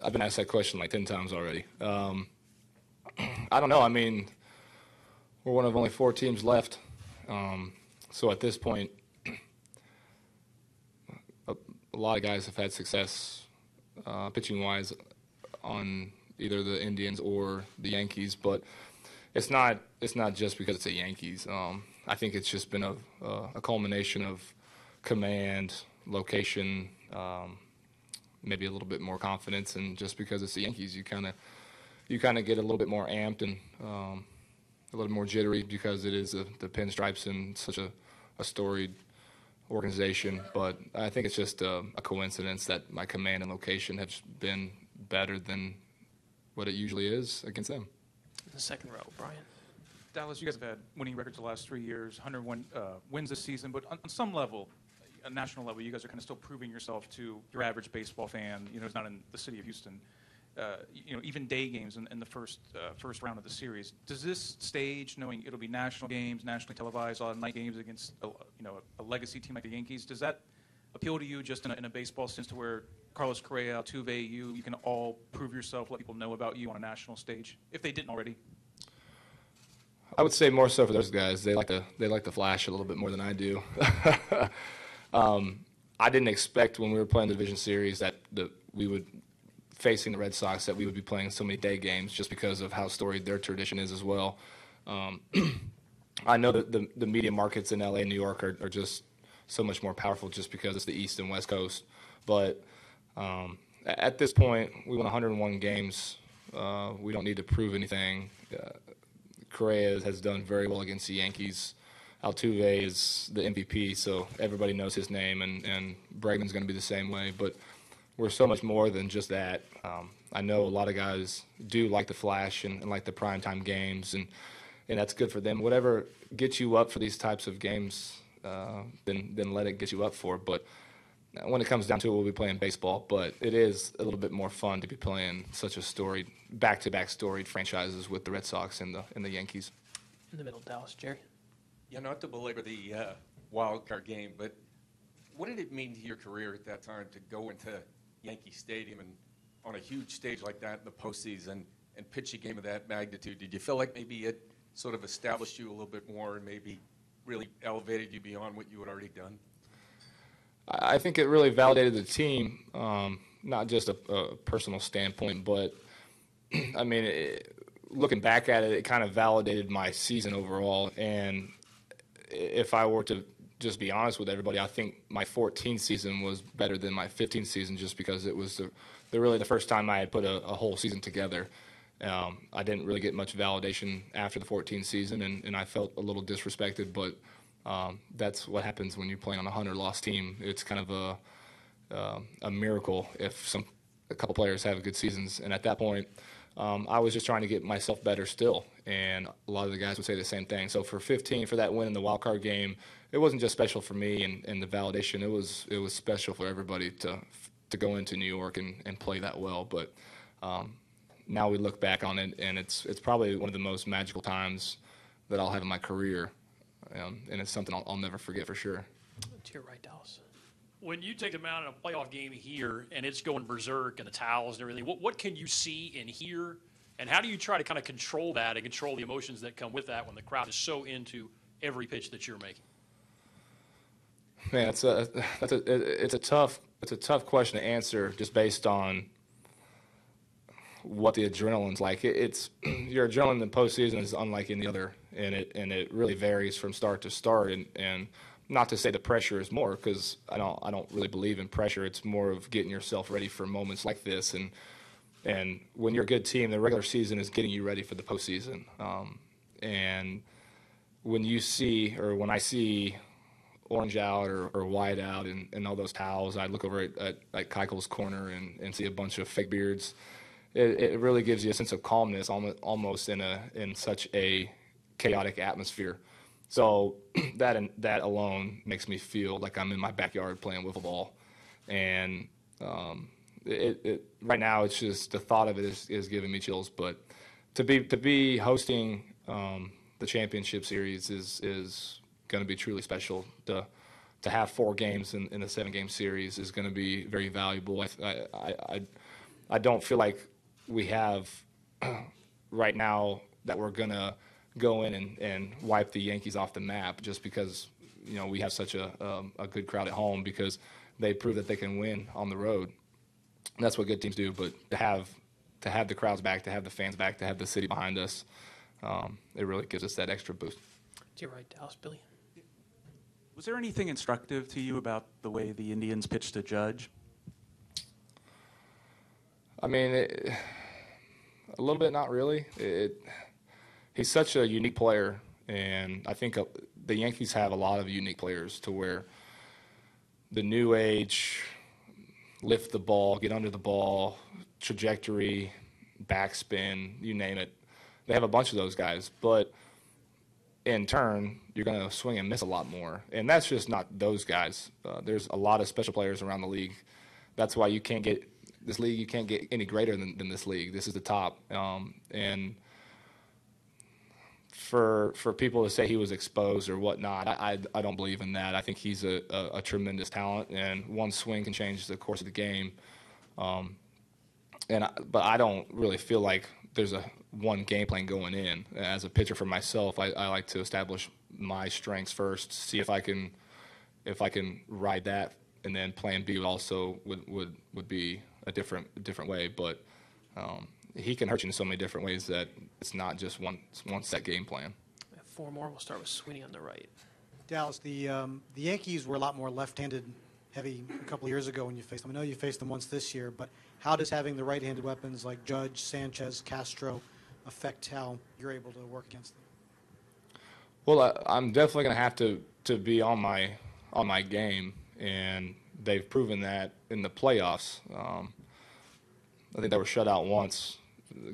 I've been asked that question like 10 times already. I don't know. I mean, we're one of only 4 teams left. So at this point, a lot of guys have had success pitching-wise on either the Indians or the Yankees, but it's not just because it's the Yankees. I think it's just been a culmination of command, location, maybe a little bit more confidence, and just because it's the Yankees, you kind of get a little bit more amped and a little more jittery because it is the pinstripes and such a storied organization. But I think it's just a coincidence that my command and location have been better than what it usually is against them. In the second row, Brian. Dallas, you guys have had winning records the last 3 years, 101 wins this season, but on some level, a national level, you guys are kind of still proving yourself to your average baseball fan, who's not in the city of Houston. Even day games in the first round of the series. Does this stage, knowing it'll be national games, nationally televised, all night games against a legacy team like the Yankees, does that appeal to you just in a baseball sense, to where Carlos Correa, Altuve, you can all prove yourself, let people know about you on a national stage, if they didn't already? I would say more so for those guys. They like to flash a little bit more than I do. I didn't expect when we were playing the division series that we would, facing the Red Sox, that we would be playing so many day games, just because of how storied their tradition is as well. I know that the media markets in LA and New York are just so much more powerful just because it's the East and West Coast. But at this point, we won 101 games. We don't need to prove anything. Correa has done very well against the Yankees. Altuve is the MVP, so everybody knows his name, and Bregman's going to be the same way. But we're so much more than just that. I know a lot of guys do like the flash and like the primetime games, and that's good for them. Whatever gets you up for these types of games, then let it get you up for it. But when it comes down to it, we'll be playing baseball. But it is a little bit more fun to be playing such a storied, back-to-back storied franchises with the Red Sox and the Yankees. In the middle, Dallas. Jerry? Yeah, not to belabor the wild card game, but what did it mean to your career at that time to go into Yankee Stadium and on a huge stage like that in the postseason and pitch a game of that magnitude? Did you feel like maybe it sort of established you a little bit more and maybe really elevated you beyond what you had already done? I think it really validated the team, not just a personal standpoint, but I mean, looking back at it, it kind of validated my season overall. And if I were to just be honest with everybody, I think my 14th season was better than my 15th season, just because it was really the first time I had put a whole season together. I didn't really get much validation after the 14th season, and I felt a little disrespected, but that's what happens when you're playing on a 100-loss team. It's kind of a miracle if a couple players have good seasons. And at that point, I was just trying to get myself better still, and a lot of the guys would say the same thing. So for 15, for that win in the wild card game, it wasn't just special for me and the validation. It was special for everybody to go into New York and play that well. But now we look back on it, and it's probably one of the most magical times that I'll have in my career, and it's something I'll never forget for sure. To your right, Dallas. When you take them out in a playoff game here and it's going berserk and the towels and everything, what can you see and hear, and how do you try to kind of control that and control the emotions that come with that when the crowd is so into every pitch that you're making? Man, it's a tough question to answer just based on what the adrenaline's like. It's your adrenaline in the postseason is unlike any other, and it really varies from start to start. And not to say the pressure is more, because I don't really believe in pressure. It's more of getting yourself ready for moments like this. And when you're a good team, the regular season is getting you ready for the postseason. And when I see orange out or white out and all those towels, I look over at Keuchel's corner and see a bunch of fake beards. It really gives you a sense of calmness, almost in such a chaotic atmosphere. So that alone makes me feel like I'm in my backyard playing wiffle ball. And right now, it's just the thought of it is giving me chills. But to be hosting the championship series is going to be truly special. To have 4 games in a 7-game series is going to be very valuable. I don't feel like we have right now that we're going to go in and wipe the Yankees off the map just because, we have such a good crowd at home because they prove that they can win on the road. And that's what good teams do. But to have the crowds back, to have the fans back, to have the city behind us, it really gives us that extra boost. To your right, Dallas. Billy. Was there anything instructive to you about the way the Indians pitched to Judge? I mean, a little bit, not really. He's such a unique player, and I think the Yankees have a lot of unique players to where the new age, lift the ball, get under the ball, trajectory, backspin, you name it. They have a bunch of those guys, but in turn, you're going to swing and miss a lot more. And that's just not those guys. There's a lot of special players around the league. That's why you can't get any greater than this league. This is the top. And for people to say he was exposed or whatnot, I don't believe in that. I think he's a tremendous talent, and one swing can change the course of the game. But I don't really feel like there's one game plan going in. As a pitcher for myself, I like to establish my strengths first, see if I can ride that, and then plan B would be a different way. But he can hurt you in so many different ways that it's not just one set game plan. We have 4 more. We'll start with Sweeney on the right. Dallas, the Yankees were a lot more left-handed heavy a couple of years ago when you faced them. I know you faced them once this year, but how does having the right-handed weapons like Judge, Sanchez, Castro affect how you're able to work against them? Well, I'm definitely going to have to be on my game, and they've proven that in the playoffs. I think they were shut out once,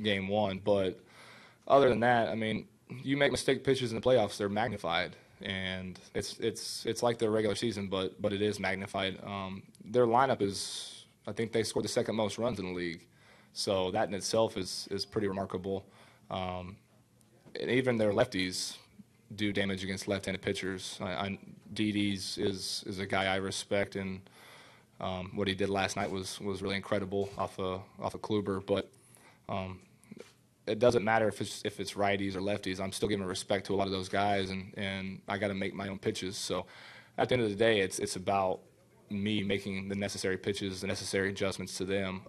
game 1, but other than that, I mean, you make mistake pitches in the playoffs, they're magnified, and it's like the regular season, but it is magnified. Their lineup is, I think they scored the second most runs in the league, so that in itself is pretty remarkable. And even their lefties do damage against left-handed pitchers. Didi's is a guy I respect, and what he did last night was really incredible off of Kluber. But it doesn't matter if it's righties or lefties. I'm still giving respect to a lot of those guys, and I got to make my own pitches. So at the end of the day, it's about me making the necessary pitches, the necessary adjustments to them.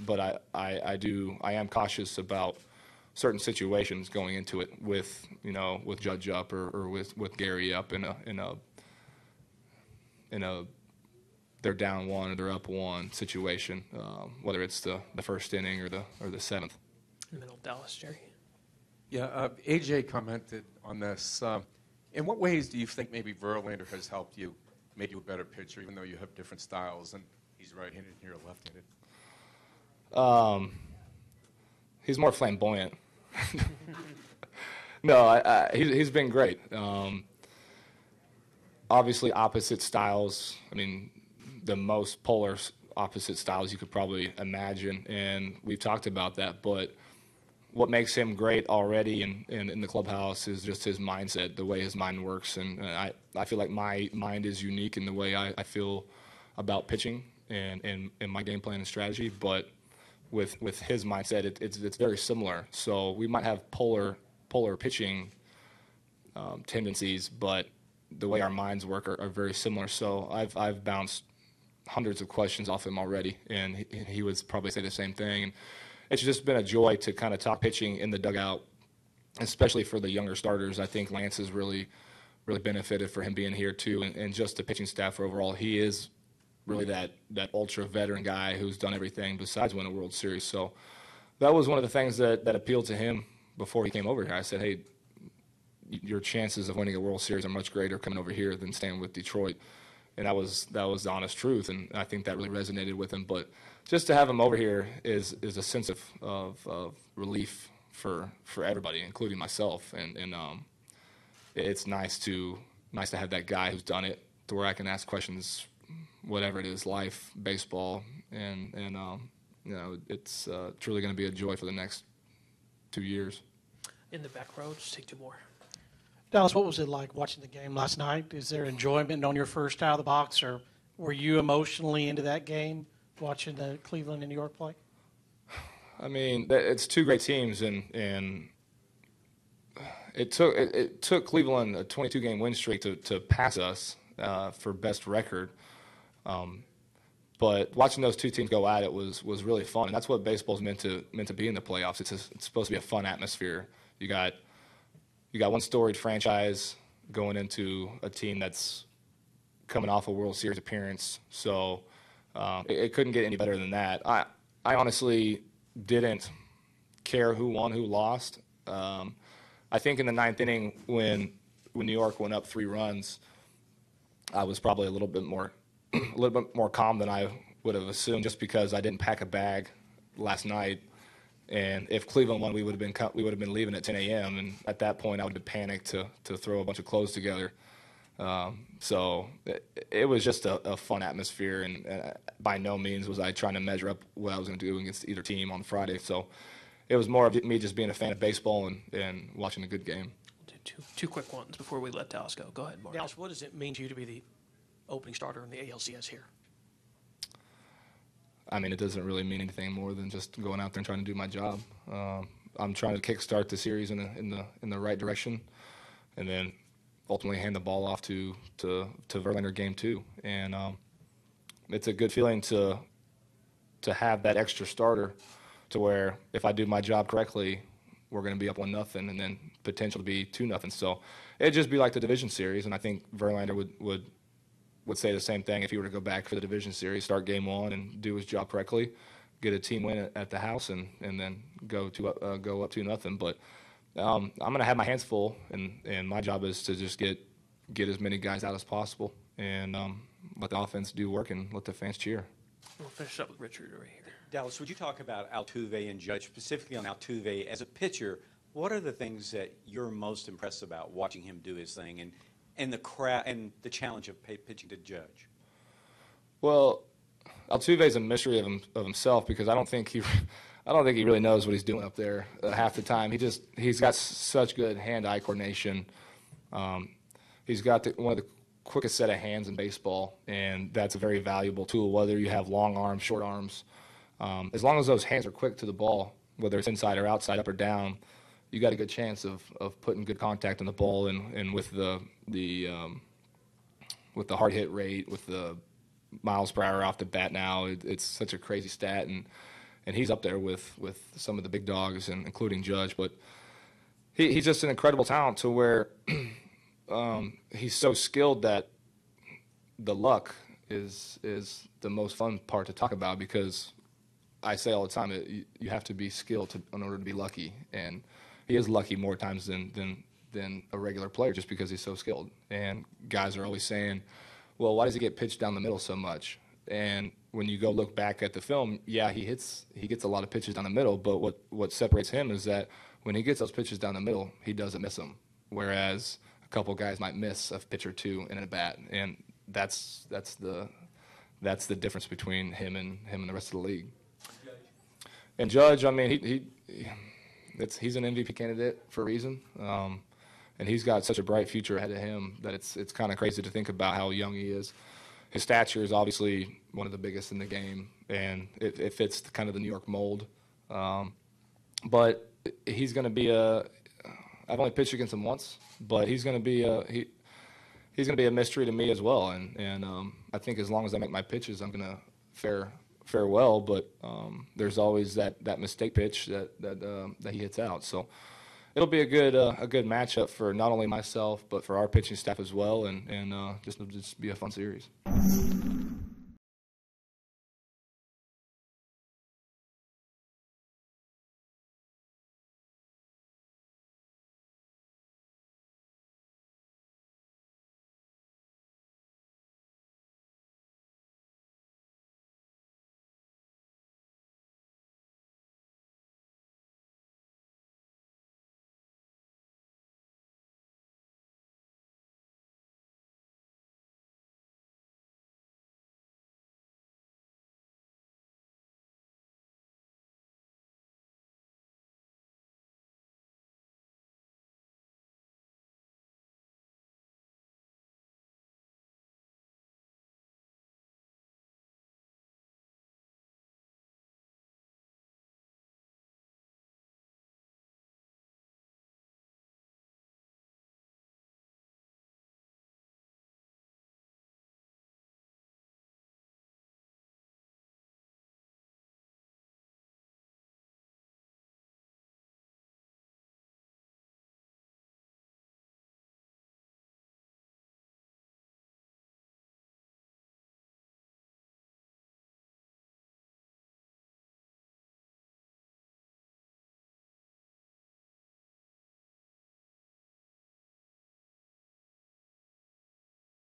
But I am cautious about certain situations going into it with Judge up or with Gary up in a they're down 1 or they're up 1 situation, whether it's the first inning or the 7th. In the middle, Dallas. Jerry. Yeah, AJ commented on this. In what ways do you think maybe Verlander has helped you, made you a better pitcher, even though you have different styles and he's right-handed and you're left-handed? He's more flamboyant. No, he's been great. Obviously, opposite styles. I mean, the most polar opposite styles you could probably imagine, and we've talked about that. But what makes him great already in the clubhouse is just his mindset, the way his mind works. And I feel like my mind is unique in the way I feel about pitching and my game plan and strategy. But with his mindset, it's very similar. So we might have polar pitching tendencies, but the way our minds work are very similar. So I've bounced hundreds of questions off him already, and he would probably say the same thing. And it's just been a joy to kind of talk pitching in the dugout, especially for the younger starters. I think Lance has really benefited for him being here too, and just the pitching staff overall. He is really that ultra veteran guy who's done everything besides win a World Series. So that was one of the things that appealed to him before he came over here. I said, hey, your chances of winning a World Series are much greater coming over here than staying with Detroit. And that was the honest truth, and I think that really resonated with him. But just to have him over here is a sense of relief for everybody, including myself. And it's nice to have that guy who's done it, to where I can ask questions, whatever it is, life, baseball, and it's truly going to be a joy for the next 2 years. In the back row, just take 2 more. Dallas, what was it like watching the game last night? Is there enjoyment on your first out of the box, or were you emotionally into that game watching the Cleveland and New York play? I mean, it's two great teams, and it took Cleveland a 22-game win streak to pass us for best record. But watching those two teams go at it was really fun, and that's what baseball's meant to be in the playoffs. It's supposed to be a fun atmosphere. You got one storied franchise going into a team that's coming off a World Series appearance, so it couldn't get any better than that. I honestly didn't care who won, who lost. I think in the ninth inning when New York went up 3 runs, I was probably a little bit more calm than I would have assumed, just because I didn't pack a bag last night. And if Cleveland won, we would have been leaving at 10 a.m. And at that point, I would have panicked to throw a bunch of clothes together. So it was just a fun atmosphere, and by no means was I trying to measure up what I was going to do against either team on Friday. So it was more of me just being a fan of baseball and watching a good game. We'll do two quick ones before we let Dallas go. Go ahead, Mark. Dallas, what does it mean to you to be the opening starter in the ALCS here? I mean, it doesn't really mean anything more than just going out there and trying to do my job. I'm trying to kickstart the series in the right direction, and then ultimately hand the ball off to Verlander game 2. And it's a good feeling to have that extra starter, to where if I do my job correctly, we're going to be up 1-0, and then potential to be 2-0. So it'd just be like the division series, and I think Verlander would say the same thing if he were to go back for the division series, start game 1 and do his job correctly, get a team win at the house, and then go up 2-0. But I'm going to have my hands full, and my job is to just get as many guys out as possible, and let the offense do work and let the fans cheer. We'll finish up with Richard right here. Dallas, would you talk about Altuve and Judge, specifically on Altuve as a pitcher? What are the things that you're most impressed about watching him do his thing, and the crowd and the challenge of pitching to Judge? Well, Altuve is a mystery of himself, because I don't think he really knows what he's doing up there half the time. He's got such good hand-eye coordination. He's got one of the quickest set of hands in baseball, and that's a very valuable tool, whether you have long arms, short arms. As long as those hands are quick to the ball, whether it's inside or outside, up or down, you got a good chance of putting good contact on the ball, and with the hard hit rate, with the miles per hour off the bat now, it's such a crazy stat, and he's up there with some of the big dogs, and including Judge. But he's just an incredible talent, to where he's so skilled that the luck is the most fun part to talk about, because I say all the time that you have to be skilled in order to be lucky, and he is lucky more times than a regular player, just because he's so skilled. And guys are always saying, well, why does he get pitched down the middle so much? And when you go look back at the film, yeah, he gets a lot of pitches down the middle, but what separates him is that when he gets those pitches down the middle, he doesn't miss them, whereas a couple guys might miss a pitch or two in a bat, and that's the difference between him and the rest of the league. And Judge, I mean, he's an MVP candidate for a reason, and he's got such a bright future ahead of him that it's kind of crazy to think about how young he is. His stature is obviously one of the biggest in the game, and it fits kind of the New York mold. But he's going to be I've only pitched against him once, but he's going to be he's going to be a mystery to me as well. And I think as long as I make my pitches, I'm going to fare well. But there's always that mistake pitch that he hits out. So it'll be a good matchup for not only myself but for our pitching staff as well, and just be a fun series.